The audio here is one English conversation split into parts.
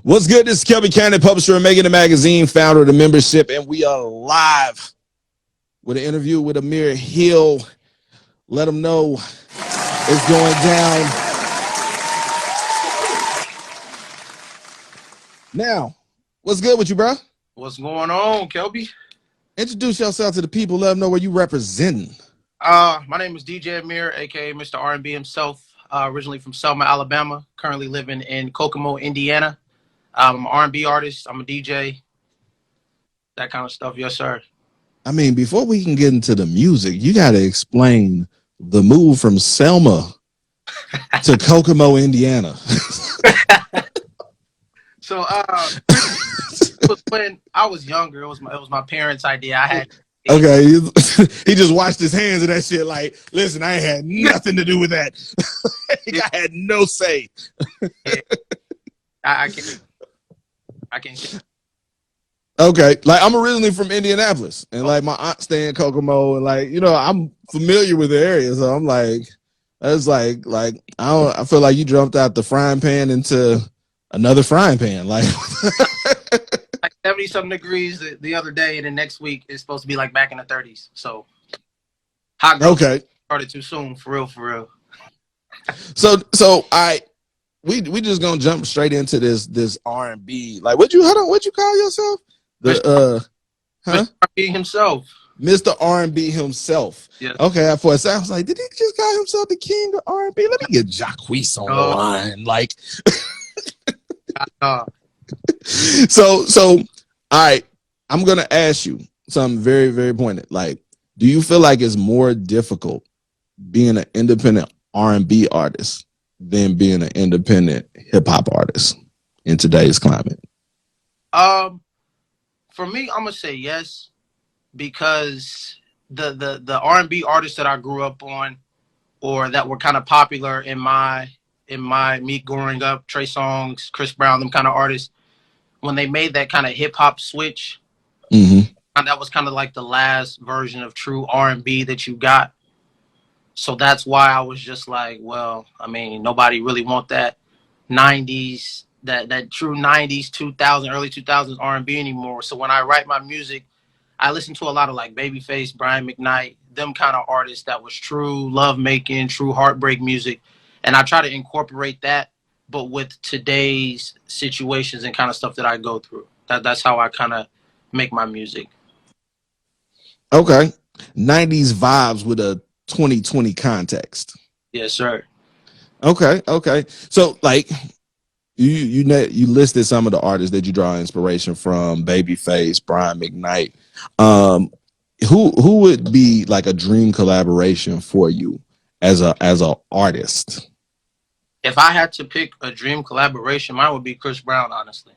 What's good? This is Kelby Cannon, publisher of Making the Magazine, founder of the membership, and we are live with an interview with Ameer Hill. Let them know it's going down. Now, what's good with you, bro? What's going on, Kelby? Introduce yourself to the people. Let them know where you representing. My name is DJ Ameer, aka Mr. R&B himself. Originally from Selma, Alabama. Currently living in Kokomo, Indiana. I'm an R&B artist. I'm a DJ. That kind of stuff. Yes, sir. I mean, before we can get into the music, you got to explain the move from Selma to Kokomo, Indiana. So, it was when I was younger. It was my parents' idea. I had. Okay, he just washed his hands of that shit. Like, listen, I ain't had nothing to do with that. I had no say. I can't. Okay, like I'm originally from Indianapolis, and like my aunt stay in Kokomo, and like I'm familiar with the area, so I'm like, it's like I feel like you jumped out the frying pan into another frying pan, like. Like 70-something degrees the other day, and then next week it's supposed to be like back in the 30s. So hot girl started too soon, for real. So we just gonna jump straight into this R&B. Like, what you call yourself? Mr. R&B himself. Mr. R&B himself. Yes. Okay, for a second, I was like, did he just call himself the king of R&B? Let me get Jacquees on the line. Like, so all right, I'm gonna ask you something very, very pointed. Like, do you feel like it's more difficult being an independent R&B artist than being an independent hip-hop artist in today's climate? For me, I'm gonna say yes, because the R&B artists that I grew up on, or that were kind of popular in me growing up, Trey Songz, Chris Brown, them kind of artists, when they made that kind of hip-hop switch, and that was kind of like the last version of true R&B that you got. So that's why I was just like, well, I mean, nobody really want that 90s, that true 90s, 2000, early 2000s R&B anymore. So when I write my music, I listen to a lot of like Babyface, Brian McKnight, them kind of artists that was true love making, true heartbreak music. And I try to incorporate that, but with today's situations and kind of stuff that I go through. That's how I kind of make my music. Okay. 90s vibes with a 2020 context. Yes, sir. Okay. So like you listed some of the artists that you draw inspiration from, Babyface, Brian McKnight. Who would be like a dream collaboration for you as a artist? If I had to pick a dream collaboration, mine would be Chris Brown, honestly.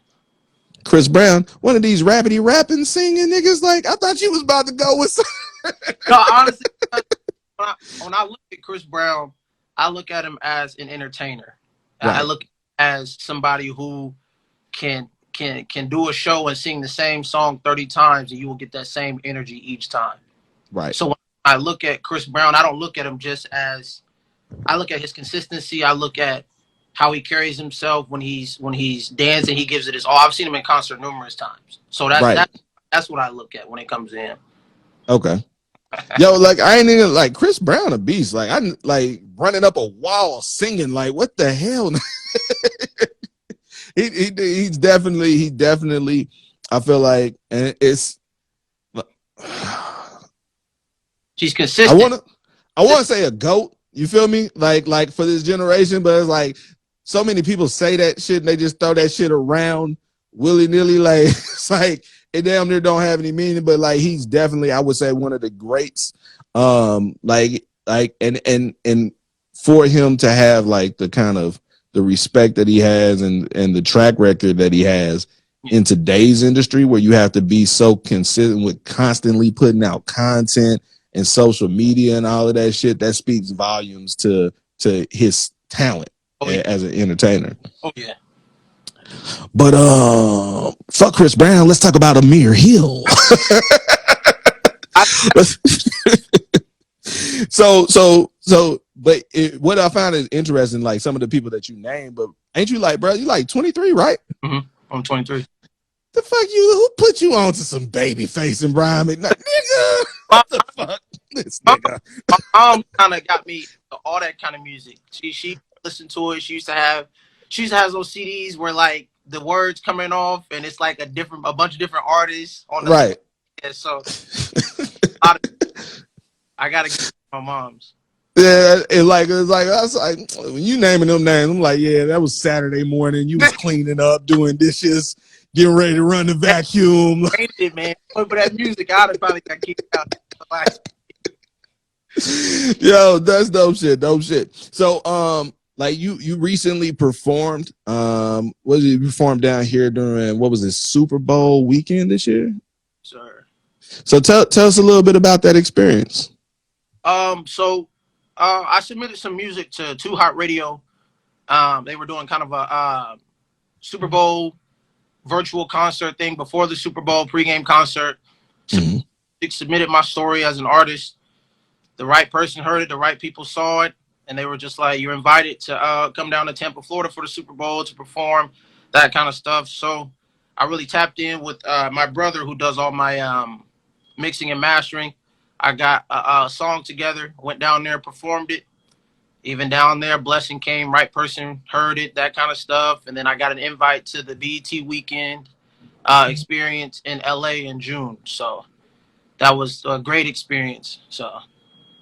Chris Brown, one of these rappity rapping singing niggas. Like, I thought you was about to go with some. No, honestly, when I look at Chris Brown, I look at him as an entertainer. Right. I look as somebody who can do a show and sing the same song 30 times, and you will get that same energy each time. Right. So when I look at Chris Brown, I don't look at him just as, I look at his consistency. I look at how he carries himself when he's dancing. He gives it his all. I've seen him in concert numerous times. So that's what I look at when it comes to him. Okay. Yo, like, I ain't even like Chris Brown a beast. Like, I'm like running up a wall singing. Like, what the hell? He's definitely. I feel like, and it's. She's consistent. I want to say a GOAT. You feel me? Like for this generation, but it's like so many people say that shit and they just throw that shit around willy-nilly. Like, it's like it damn near don't have any meaning, but like he's definitely, I would say, one of the greats. Like and for him to have like the kind of the respect that he has and the track record that he has in today's industry, where you have to be so consistent with constantly putting out content and social media and all of that shit, that speaks volumes to his talent as an entertainer. Oh yeah. But fuck Chris Brown. Let's talk about Ameer Hill. But what I found is interesting, like some of the people that you named, but ain't you like, bro, you like 23, right? Mm-hmm. I'm 23. The fuck you? Who put you on to some baby face and Brian McKnight? Nigga, My, what the fuck? This my, nigga. my mom kind of got me into all that kind of music. She listened to it. She used to have those CDs where like the words coming off and it's like a bunch of different artists on the same. Right. Yeah, so a lot of, I gotta get my mom's. Yeah, it's like I was like when you naming them names, I'm like, yeah, that was Saturday morning. You was cleaning up, doing dishes, getting ready to run the vacuum. Hated it, man. But that music, I'd have probably got kicked out. Yo, that's dope shit. Dope shit. So, like you recently performed. Was you performed down here during what was it, Super Bowl weekend this year? Sir. So tell us a little bit about that experience. So I submitted some music to Too Hot Radio. They were doing kind of a Super Bowl virtual concert thing before the Super Bowl pregame concert. Mm-hmm. Submitted my story as an artist. The right person heard it, the right people saw it, and they were just like, "You're invited to come down to Tampa, Florida for the Super Bowl to perform," that kind of stuff. So I really tapped in with my brother who does all my mixing and mastering. I got a song together, went down there, performed it. Even down there, blessing came, right person heard it, that kind of stuff. And then I got an invite to the BET weekend experience in LA in June. So that was a great experience. So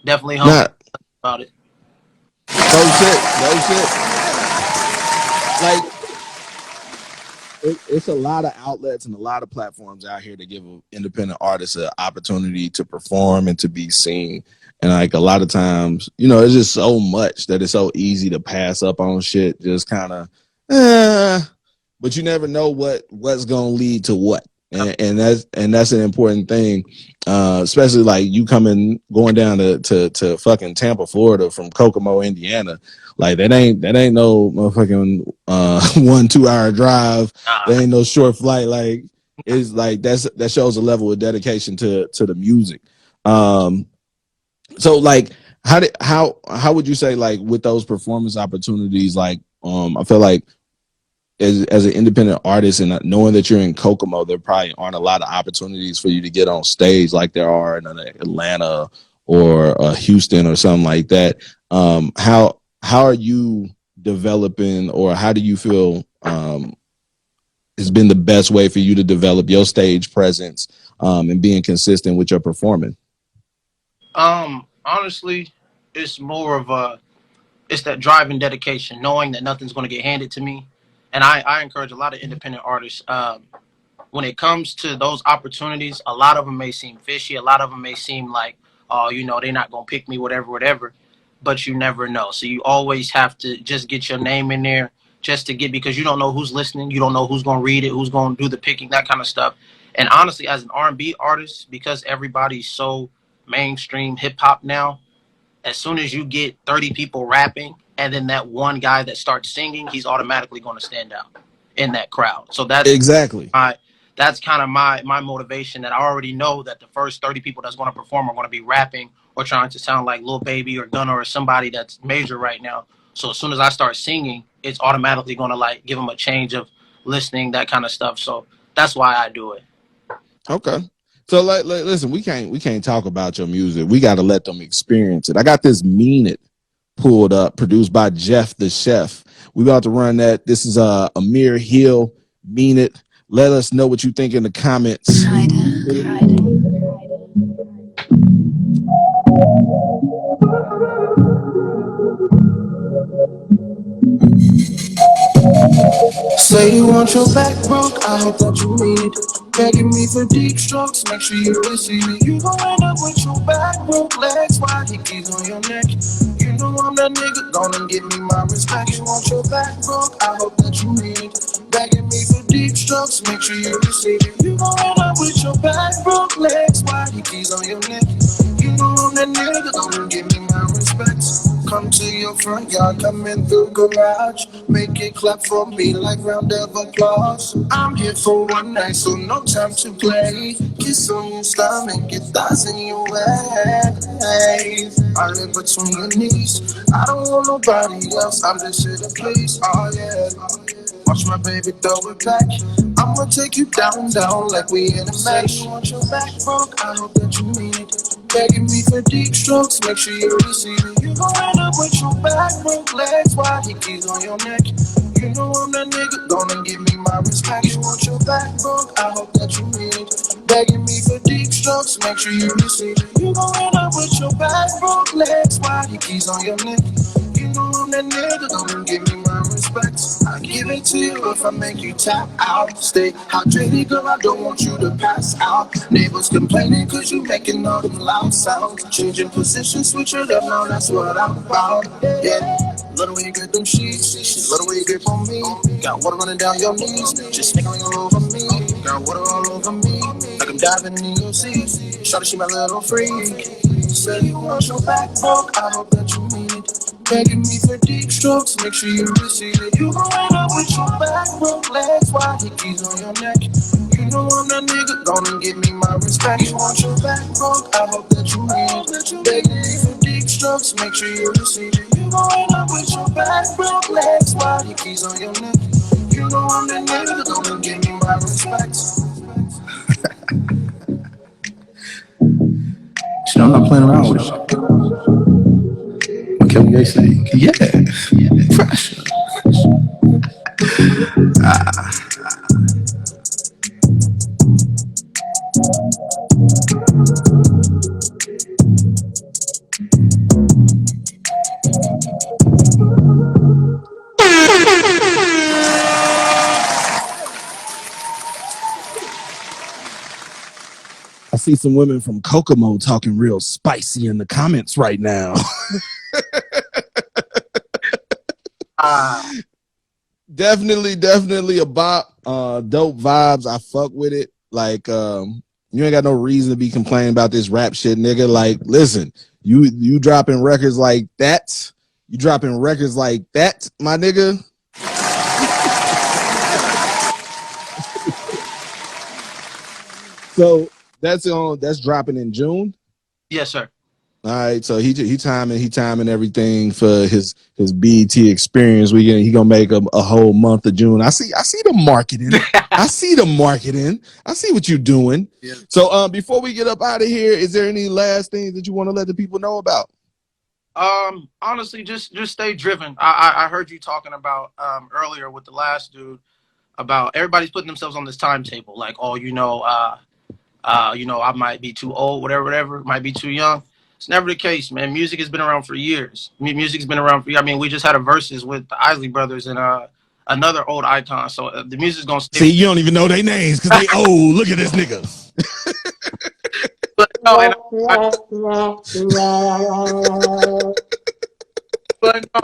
definitely humble Not about it. dope shit. Dope shit. Like it's a lot of outlets and a lot of platforms out here to give independent artists an opportunity to perform and to be seen. And like a lot of times, it's just so much that it's so easy to pass up on shit. Just kind of, but you never know what's gonna lead to what. And that's an important thing, especially like you going down to fucking Tampa, Florida from Kokomo, Indiana. Like that ain't no motherfucking 1-2 hour drive. Uh, There ain't no short flight. Like it's like that shows a level of dedication to the music. So like how would you say like with those performance opportunities, like I feel like as an independent artist and knowing that you're in Kokomo, there probably aren't a lot of opportunities for you to get on stage like there are in Atlanta or Houston or something like that. How are you developing, or how do you feel has been the best way for you to develop your stage presence and being consistent with your performing? Honestly, it's more of it's that drive and dedication, knowing that nothing's going to get handed to me. And I encourage a lot of independent artists. When it comes to those opportunities, a lot of them may seem fishy. A lot of them may seem like, oh, they're not going to pick me, whatever, whatever. But you never know. So you always have to just get your name in there just to get, because you don't know who's listening. You don't know who's going to read it, who's going to do the picking, that kind of stuff. And honestly, as an R&B artist, because everybody's so mainstream hip hop now, as soon as you get 30 people rapping and then that one guy that starts singing, he's automatically going to stand out in that crowd. So Exactly. that's kind of my motivation, that I already know that the first 30 people that's going to perform are going to be rapping or trying to sound like Lil Baby or Gunna or somebody that's major right now. So as soon as I start singing, it's automatically going to like give them a change of listening, that kind of stuff. So that's why I do it. Okay. So listen, we can't talk about your music. We got to let them experience it. I got this Mean It pulled up, produced by Jeff the Chef. We about to run that. This is Ameer Hill, Mean It. Let us know what you think in the comments. Say you want your back broke, I hope that you mean it. Begging me for deep strokes, make sure you receive it. You gon' end up with your back broke, legs wide, hickeys on your neck. You know I'm that nigga, gonna give me my respect. You want your back broke, I hope that you mean it. Begging me for deep strokes, make sure you receive it. You gon' end up with your back broke, legs wide, hickeys on your neck. You know I'm that nigga, gonna give me my respect. Come to your front yard, come in through garage. Make it clap for me like round of applause. I'm here for one night, so no time to play. Kiss on your stomach, get thighs in your ways. I live between your knees. I don't want nobody else, I'm just here to please. Oh yeah. Watch my baby throw it back. I'ma take you down, down like we in a match. You want your back broke, I hope that you mean it. Begging me for deep strokes, make sure you receive it. You gon' end up with your back broke, legs wide, hickeys on your neck. You know I'm that nigga, gonna give me my respect. You want your back broke, I hope that you mean it. Begging me for deep strokes, make sure you receive it. You gon' end up with your back broke, legs wide, hickeys on your neck. You know I'm that nigga, gonna give me my respect. I give it to you if I make you tap out. Stay hydrated, girl, I don't want you to pass out. Neighbors complaining cause you making all them loud sounds. Changing positions, switch it up, now that's what I'm about. Yeah. Love the way you grip them sheets, love the way you grip on me. Got water running down your knees, just sprinkling all over me. Got water all over me, like I'm diving in your sea. Shawty, she my little freak. Say you want your back broke, I hope that you mean it. Begging me for deep strokes, make sure you receive it. You gon' end up with your back broke, legs wide, hickeys on your neck. You know I'm that nigga, gonna give me my respect. You want your back broke, I hope that you mean it. Begging me for deep strokes, make sure you receive it. You gon' end up with your back broke, legs wide, hickeys on your neck. You know I'm that nigga, gonna give me my respect. You know, I'm not playing around with you. What can they say? Yeah, fresh. I see some women from Kokomo talking real spicy in the comments right now. Definitely a bop. Dope vibes. I fuck with it. Like, you ain't got no reason to be complaining about this rap shit, nigga. Like, listen, you dropping records like that. You dropping records like that, my nigga. So that's dropping in June. Yes, sir. All right, so he timing everything for his BET experience weekend. He gonna make a whole month of June. I see the marketing. I see the marketing. I see what you're doing. Yeah. So before we get up out of here, is there any last things that you want to let the people know about? Honestly, just stay driven. I heard you talking about earlier with the last dude about everybody's putting themselves on this timetable. Like, oh, I might be too old, whatever, might be too young. It's never the case, man. Music has been around for years. Music's been around for. I mean, we just had a versus with the Isley Brothers and another old icon. So the music's gonna stay. See, you don't even know their names because they old. Look at this nigga. But no, and but no,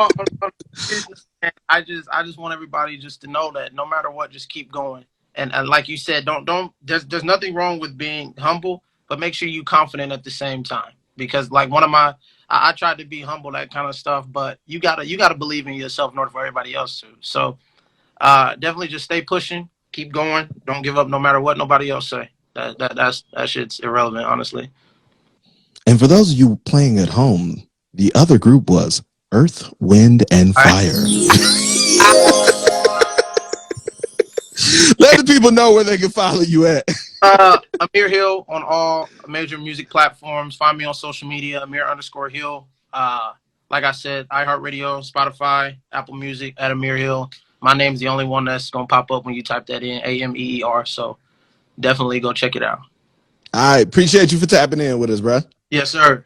I just want everybody just to know that no matter what, just keep going. And like you said, don't there's nothing wrong with being humble, but make sure you confident at the same time. Because like one of my I tried to be humble, that kind of stuff, but you gotta believe in yourself in order for everybody else to. So definitely just stay pushing, keep going, don't give up no matter what nobody else say. That shit's irrelevant, honestly. And for those of you playing at home, the other group was Earth, Wind, and All right. Fire. Let the people know where they can follow you at. Ameer Hill on all major music platforms. Find me on social media, Ameer_Hill. Like I said, iHeartRadio, Spotify, Apple Music at Ameer Hill. My name's the only one that's gonna pop up when you type that in, AMEER. So definitely go check it out. I appreciate you for tapping in with us, bro. Yes, sir.